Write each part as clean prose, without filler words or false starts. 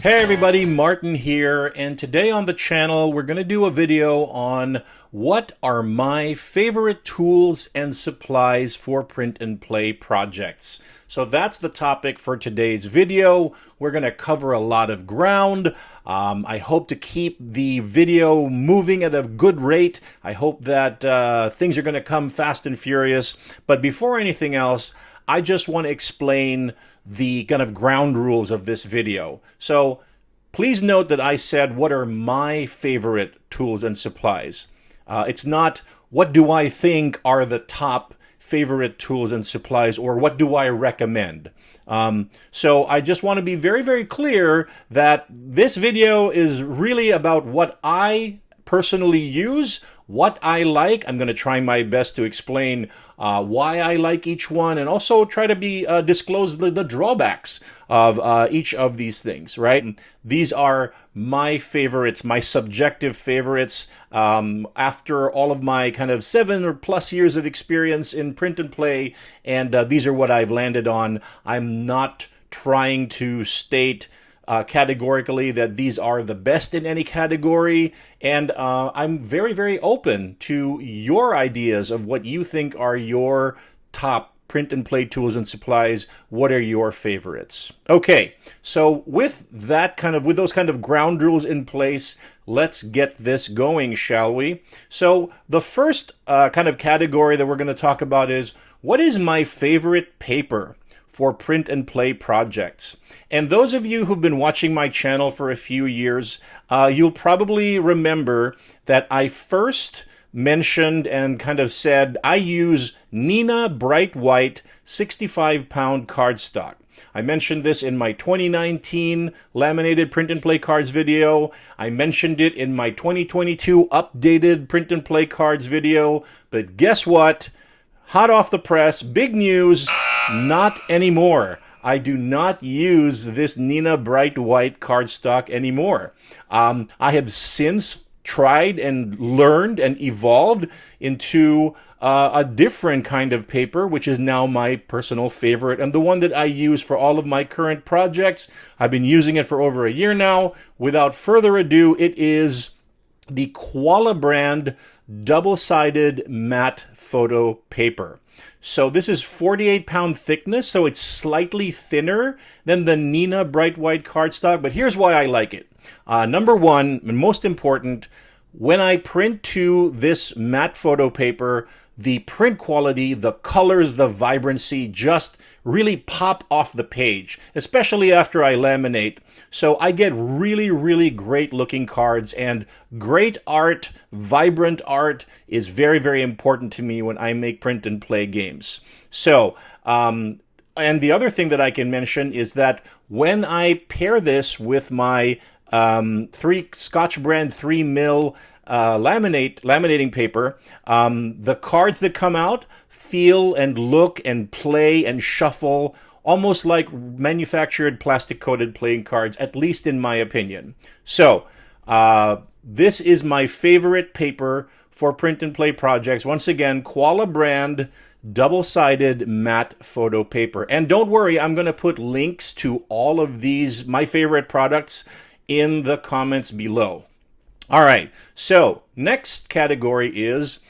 Hey everybody, Martin here, and today on the channel we're going to do a video on what are my favorite tools and supplies for print and play projects. So that's the topic for today's video. We're going to cover a lot of ground. I hope to keep the video moving at a good rate. I hope that things are going to come fast and furious. But before anything else, I just want to explain the kind of ground rules of this video. So please note that I said what are my favorite tools and supplies. It's not what do I think are the top favorite tools and supplies or what do I recommend. So I just want to be very, very clear that this video is really about what I personally use, what I like. I'm going to try my best to explain why I like each one, and also try to be disclose the drawbacks of each of these things, right? These are my favorites, my subjective favorites. After all of my kind of 7 or plus years of experience in print and play, and these are what I've landed on. I'm not trying to state categorically that these are the best in any category, and I'm very, very open to your ideas of what you think are your top print and play tools and supplies. What are your favorites? Okay, so with those kind of ground rules in place, let's get this going, shall we? So the first kind of category that we're going to talk about is, what is my favorite paper for print and play projects? And those of you who've been watching my channel for a few years, you'll probably remember that I first mentioned and kind of said I use Neenah Bright White 65-pound cardstock. I mentioned this in my 2019 laminated print and play cards video. I mentioned it in my 2022 updated print and play cards video. But guess what? Hot off the press, big news, not anymore. I do not use this Neenah Bright White cardstock anymore. I have since tried and learned and evolved into a different kind of paper, which is now my personal favorite and the one that I use for all of my current projects. I've been using it for over a year now. Without further ado, it is the Koala brand double-sided matte photo paper. So this is 48-pound thickness, so it's slightly thinner than the Neenah Bright White cardstock, but here's why I like it. Number one, and most important, when I print to this matte photo paper, the print quality, the colors, the vibrancy just really pop off the page, especially after I laminate. So I get really, really great looking cards, and great art, vibrant art is very, very important to me when I make print and play games. So, and the other thing that I can mention is that when I pair this with my Scotch brand 3 mil laminating paper, the cards that come out feel and look and play and shuffle almost like manufactured plastic coated playing cards, at least in my opinion. So this is my favorite paper for print and play projects. Once again, Koala brand double-sided matte photo paper. And don't worry, I'm going to put links to all of these, my favorite products, in the comments below. All right, so next category is,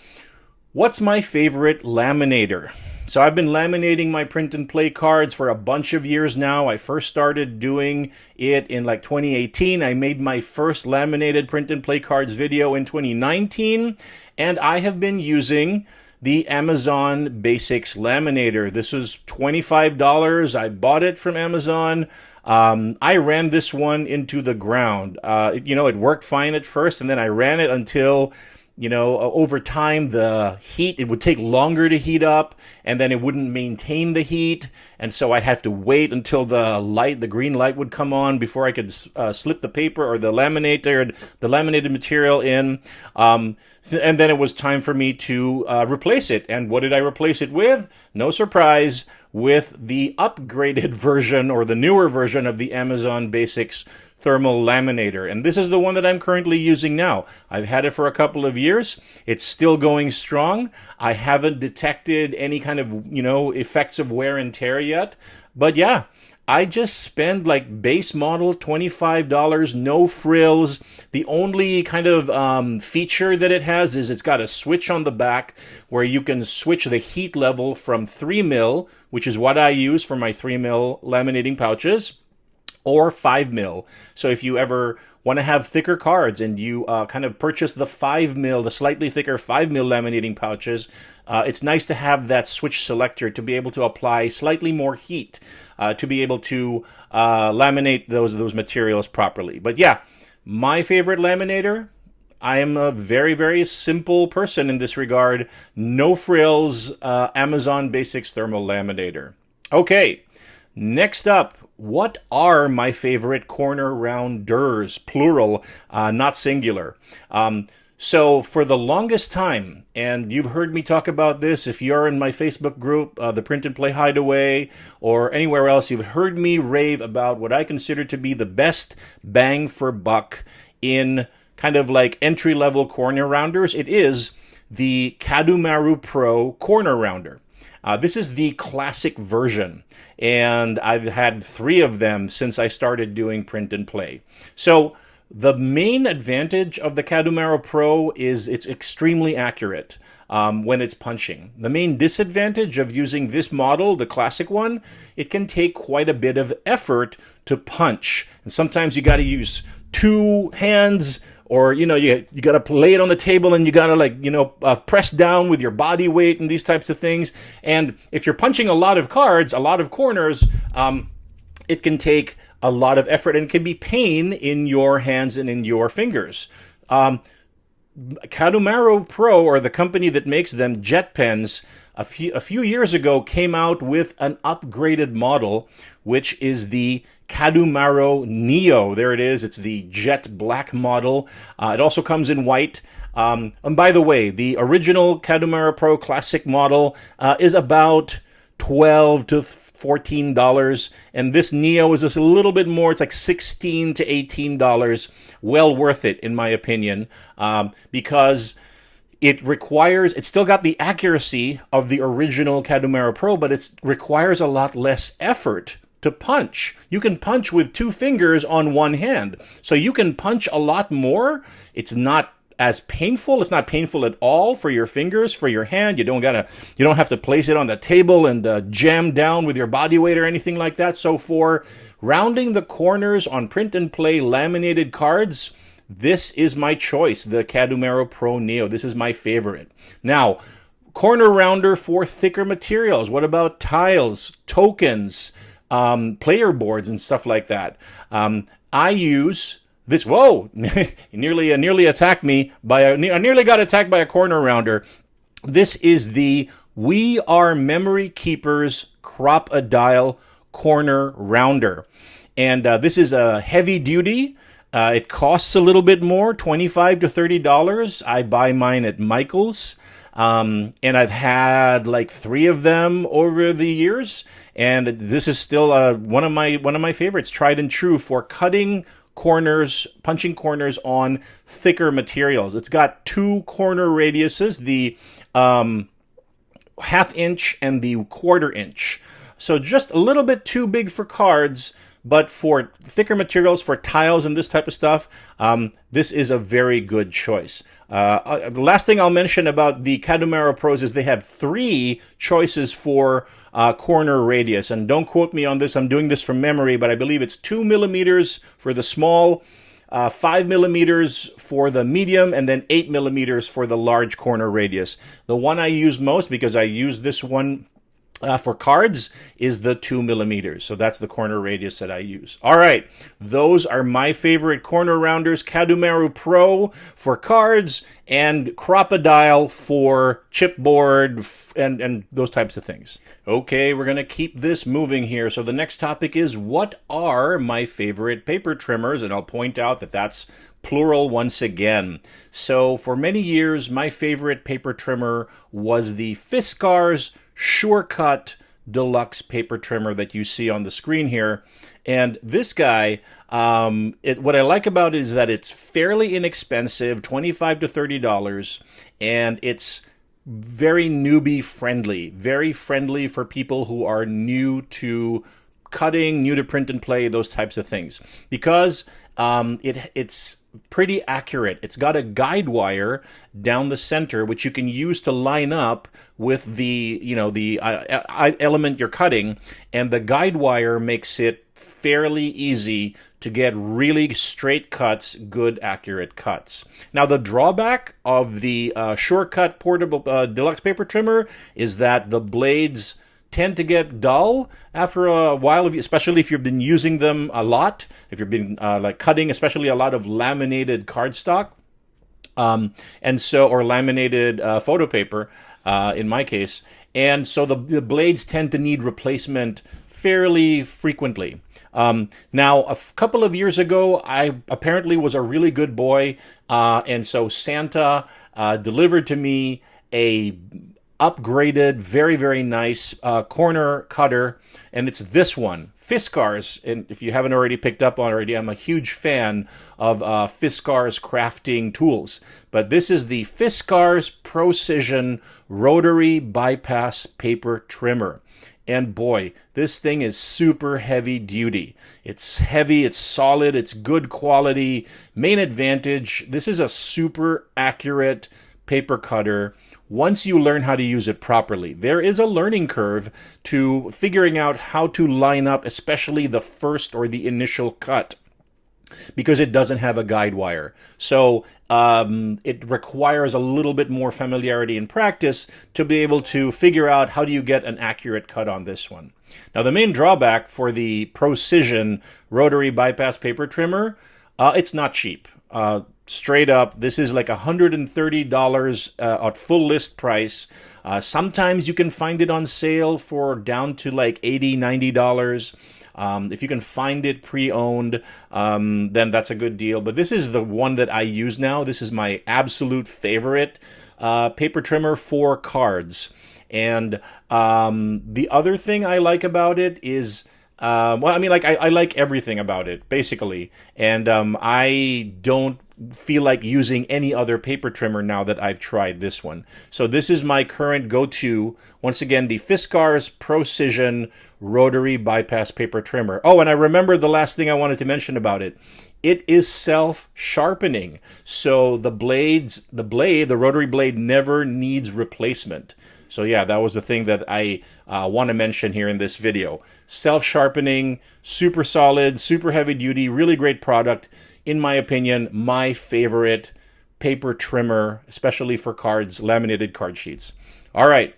what's my favorite laminator? So I've been laminating my print and play cards for a bunch of years now. I first started doing it in like 2018. I made my first laminated print and play cards video in 2019, and I have been using the Amazon Basics laminator. This was $25. I bought it from Amazon. I ran this one into the ground. It worked fine at first, and then I ran it until, over time, it would take longer to heat up, and then it wouldn't maintain the heat, and so I'd have to wait until the green light would come on before I could slip the paper or the laminated material in, and then it was time for me to replace it. And what did I replace it with? No surprise, with the upgraded version or the newer version of the Amazon Basics thermal laminator. And this is the one that I'm currently using now. I've had it for a couple of years. It's still going strong. I haven't detected any kind of, effects of wear and tear yet. But yeah, I just spend like base model $25, no frills. The only kind of feature that it has is it's got a switch on the back where you can switch the heat level from 3 mil, which is what I use for my 3 mil laminating pouches, or 5 mil. So if you ever want to have thicker cards and you kind of purchase the 5 mil, the slightly thicker 5 mil laminating pouches, it's nice to have that switch selector to be able to apply slightly more heat to be able to laminate those materials properly. But yeah, my favorite laminator, I am a very, very simple person in this regard. No frills, Amazon Basics thermal laminator. Okay, next up, what are my favorite corner rounders? Plural, not singular. So for the longest time, and you've heard me talk about this, if you're in my Facebook group, the Print and Play Hideaway, or anywhere else, you've heard me rave about what I consider to be the best bang for buck in kind of like entry-level corner rounders. It is the Kadumaru Pro corner rounder. This is the classic version, and I've had 3 of them since I started doing Print and Play. So the main advantage of the Kadumaru Pro is it's extremely accurate when it's punching. The main disadvantage of using this model, the classic one, it can take quite a bit of effort to punch. And sometimes you got to use 2 hands, or, you got to lay it on the table and you got to press down with your body weight and these types of things. And if you're punching a lot of cards, a lot of corners, it can take a lot of effort and can be pain in your hands and in your fingers. Kadumaru Pro, or the company that makes them, Jet Pens, a few years ago came out with an upgraded model, which is the Kadumaru Neo. There it is. It's the jet black model. It also comes in white. And by the way, the original Kadumaru Pro Classic model is about $12 to $14, and this Neo is just a little bit more. It's like $16 to $18. Well worth it, in my opinion, because it's still got the accuracy of the original Kadumaru Pro, but it requires a lot less effort to punch. You can punch with 2 fingers on one hand, so you can punch a lot more. It's not as painful. It's not painful at all for your fingers, for your hand. You don't have to place it on the table and jam down with your body weight or anything like that. So for rounding the corners on Print and Play laminated cards, this is my choice, the Kadumaru Pro Neo. This is my favorite. Now, corner rounder for thicker materials. What about tiles, tokens, player boards, and stuff like that? I use this. Whoa! nearly attacked me I nearly got attacked by a corner rounder. This is the We Are Memory Keepers Crop-A-Dial corner rounder, and this is a heavy duty. It costs a little bit more, $25 to $30. I buy mine at Michael's. And I've had like 3 of them over the years, and this is still one of my favorites, tried and true for cutting corners, punching corners on thicker materials. It's got 2 corner radiuses, the ½ inch and the ¼ inch. So just a little bit too big for cards, but for thicker materials, for tiles and this type of stuff, this is a very good choice. The last thing I'll mention about the Kadumaru Pros is they have 3 choices for corner radius. And don't quote me on this, I'm doing this from memory, but I believe it's 2 millimeters for the small, 5 millimeters for the medium, and then 8 millimeters for the large corner radius. The one I use most, because I use this one for cards, is the 2 millimeters. So that's the corner radius that I use. All right, those are my favorite corner rounders: Kadumaru Pro for cards and Crop-A-Dial for chipboard and those types of things. Okay, we're going to keep this moving here. So the next topic is, what are my favorite paper trimmers? And I'll point out that that's plural once again. So for many years, my favorite paper trimmer was the Fiskars Shortcut Deluxe paper trimmer that you see on the screen here. And this guy, what I like about it is that it's fairly inexpensive, $25 to $30, and it's very newbie friendly, very friendly for people who are new to cutting, new to print and play, those types of things. Because it's pretty accurate. It's got a guide wire down the center, which you can use to line up with the, the element you're cutting, and the guide wire makes it fairly easy to get really straight cuts, good, accurate cuts. Now, the drawback of the Shortcut portable deluxe paper trimmer is that the blades tend to get dull after a while, especially if you've been using them a lot, if you've been like cutting especially a lot of laminated cardstock, or laminated photo paper in my case. And so the blades tend to need replacement fairly frequently. Now, a couple of years ago, I apparently was a really good boy, and so Santa delivered to me a upgraded, very, very nice corner cutter, and it's this one, Fiskars. And if you haven't already picked up on already, I'm a huge fan of Fiskars crafting tools. But this is the Fiskars Procision Rotary Bypass Paper Trimmer. And boy, this thing is super heavy duty. It's heavy, it's solid, it's good quality. Main advantage, this is a super accurate paper cutter once you learn how to use it properly. There is a learning curve to figuring out how to line up, especially the first or the initial cut, because it doesn't have a guide wire. So it requires a little bit more familiarity and practice to be able to figure out how do you get an accurate cut on this one. Now, the main drawback for the Procision Rotary Bypass Paper Trimmer, it's not cheap. Straight up, this is like $130 at full list price. Sometimes you can find it on sale for down to like $80, $90. If you can find it pre-owned, then that's a good deal. But this is the one that I use now. This is my absolute favorite paper trimmer for cards. And the other thing I like about it is, I like everything about it, basically. And I don't feel like using any other paper trimmer now that I've tried this one. So this is my current go-to. Once again, the Fiskars Procision Rotary Bypass Paper Trimmer. Oh, and I remember the last thing I wanted to mention about it. It is self-sharpening. So the rotary blade never needs replacement. So yeah, that was the thing that I want to mention here in this video. Self-sharpening, super solid, super heavy duty, really great product. In my opinion, my favorite paper trimmer, especially for cards, laminated card sheets. All right,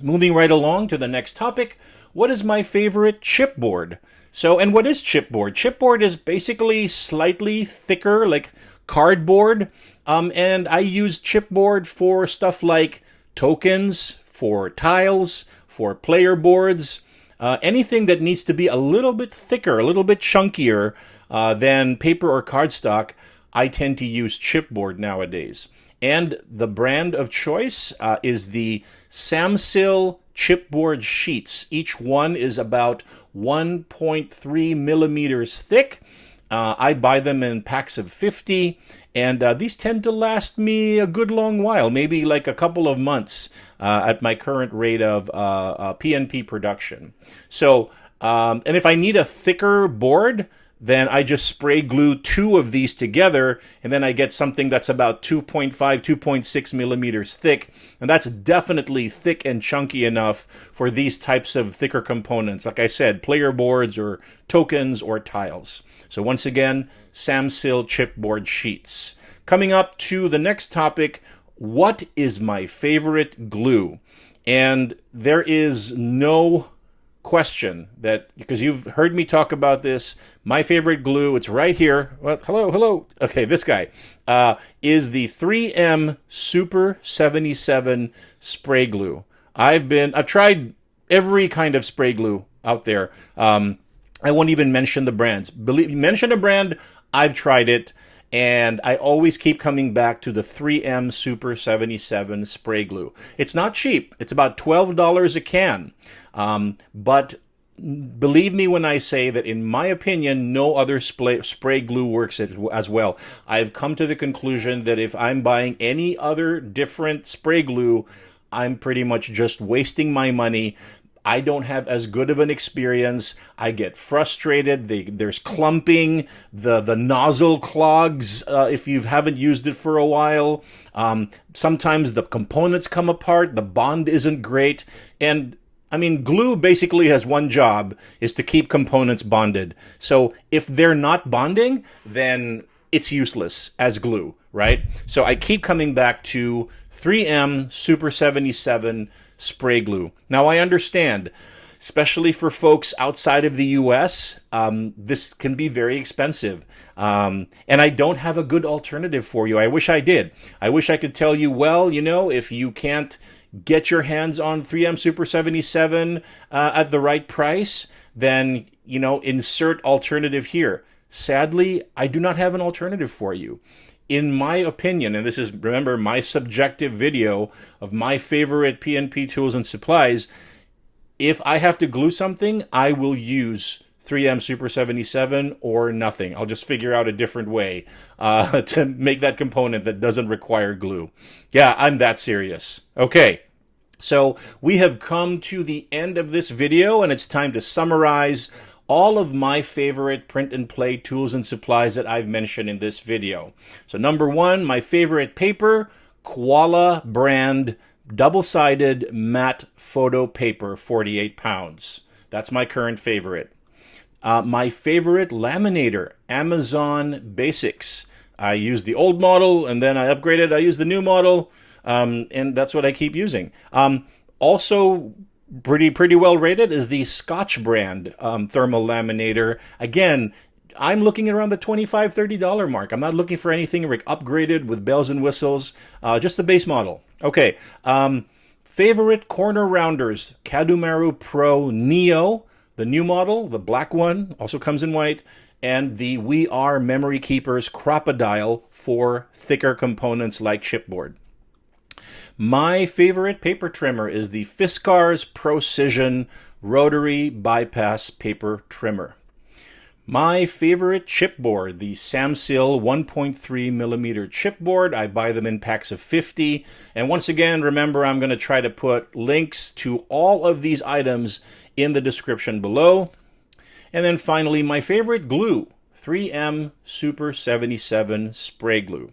moving right along to the next topic. What is my favorite chipboard? And what is chipboard? Chipboard is basically slightly thicker, like cardboard. And I use chipboard for stuff like tokens, for tiles, for player boards, anything that needs to be a little bit thicker, a little bit chunkier than paper or cardstock. I tend to use chipboard nowadays. And the brand of choice is the Samsil chipboard sheets. Each one is about 1.3 millimeters thick. I buy them in packs of 50, and these tend to last me a good long while, maybe like a couple of months at my current rate of PNP production. So, and if I need a thicker board, then I just spray glue 2 of these together, and then I get something that's about 2.5, 2.6 millimeters thick, and that's definitely thick and chunky enough for these types of thicker components, like I said, player boards or tokens or tiles. So once again, Samsil chipboard sheets. Coming up to the next topic, what is my favorite glue? And there is no question that, because you've heard me talk about this, my favorite glue, it's right here. Well, hello. Okay, this guy is the 3M Super 77 spray glue. I've tried every kind of spray glue out there. I won't even mention the brands. Mention a brand, I've tried it, and I always keep coming back to the 3M Super 77 spray glue. It's not cheap. It's about $12 a can. But believe me when I say that, in my opinion, no other spray glue works as well. I've come to the conclusion that if I'm buying any other different spray glue, I'm pretty much just wasting my money. I don't have as good of an experience. I get frustrated. There's clumping. The nozzle clogs if you haven't used it for a while. Sometimes the components come apart. The bond isn't great. And I mean, glue basically has one job, is to keep components bonded. So if they're not bonding, then it's useless as glue, right? So I keep coming back to 3M Super 77 spray glue. Now I understand, especially for folks outside of the US, this can be very expensive. And I don't have a good alternative for you. I wish I did. I wish I could tell you, well, you know, if you can't get your hands on 3M Super 77 at the right price, then, you know, insert alternative here. Sadly, I do not have an alternative for you. In my opinion, and this is, remember, my subjective video of my favorite PNP tools and supplies, if I have to glue something, I will use 3M Super 77 or nothing. I'll just figure out a different way to make that component that doesn't require glue. Yeah, I'm that serious. Okay. So we have come to the end of this video, and it's time to summarize all of my favorite print and play tools and supplies that I've mentioned in this video. So number one, my favorite paper, Koala brand double-sided matte photo paper, 48 pounds. That's my current favorite. My favorite laminator, Amazon Basics. I use the old model, and then I upgraded. I use the new model, and that's what I keep using. Also, pretty well rated is the Scotch brand thermal laminator. Again, I'm looking around the $25, $30 mark. I'm not looking for anything upgraded with bells and whistles, just the base model. Okay, favorite corner rounders, Kadumaru Pro Neo, the new model, the black one, also comes in white, and the We Are Memory Keepers Crocodile for thicker components like chipboard. My favorite paper trimmer is the Fiskars Procision Rotary Bypass Paper Trimmer. My favorite chipboard, the Samsil 1.3 millimeter chipboard. I buy them in packs of 50. And once again, remember, I'm going to try to put links to all of these items in the description below. And then finally, my favorite glue, 3M Super 77 spray glue.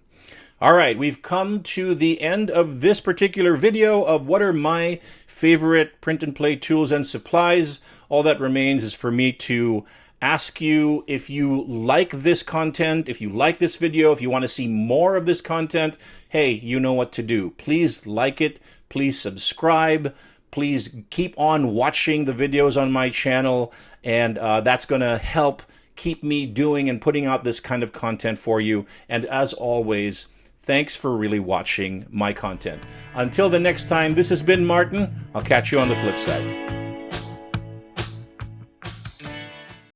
All right, we've come to the end of this particular video of what are my favorite print and play tools and supplies. All that remains is for me to ask you if you like this content, if you like this video, if you want to see more of this content. Hey, you know what to do. Please like it. Please subscribe. Please keep on watching the videos on my channel, and that's going to help keep me doing and putting out this kind of content for you. And as always, thanks for really watching my content. Until the next time, this has been Martin. I'll catch you on the flip side.